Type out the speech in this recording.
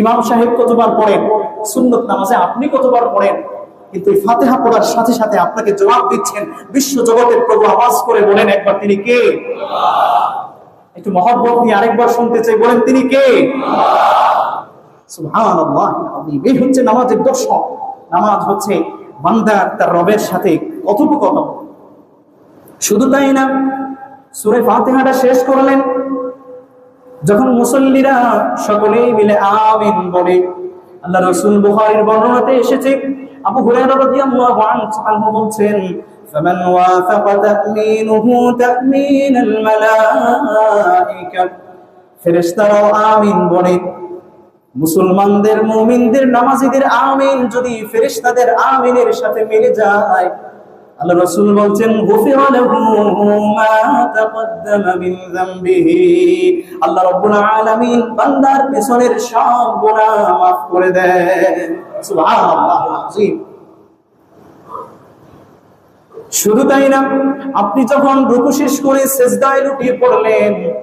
ইমাম সাহেব কতবার পড়েন, সুন্নত নামাজে আপনি কতবার পড়েন, কিন্তু এই ফাতিহা পড়ার সাথে সাথে আপনাকে জবাব দিচ্ছেন বিশ্ব জগতের প্রভু। আওয়াজ করে বলেন একবার, তিনি কে? একটু মহব্বত নিয়ে আরেকবার শুনতে চাই, বলেন তিনি কে? সুবহানাল্লাহ। এই হচ্ছে নামাজের দর্শন। নামাজ হচ্ছে বান্দার তার রবের সাথে কথোপকথন। শুধু তাই না, সূরা ফাতিহাটা শেষ করলেন, যখন মুসল্লিরা সকলেই মিলে আমিন বলে, আল্লাহ রাসূল বুখারীর বর্ণনাতে এসেছে, আবু হুরায়রা রাদিয়াল্লাহু আনহু বলছেন, ফামান ওয়াফাকা তা'মিনুহু তা'মিনাল মালায়েকা, ফেরেশতারাও আমিন বলে। মুসলমানদের, মুমিনদের, নামাজীদের আমিন যদি ফেরেশতাদের আমিনের সাথে মিলে যায়, আল্লাহ রাসূল বলছেন, গুফিরা লাহু মা তাকদ্দামা মিন যামবিহি, আল্লাহ রাব্বুল আলামিন বান্দার পিছনের সব গুনাহ মাফ করে দেন। সুবহানাল্লাহিল আযীম। শুধু তাই না, আপনি যখন রুকু শেষ করে সিজদায় লুটিয়ে পড়লেন,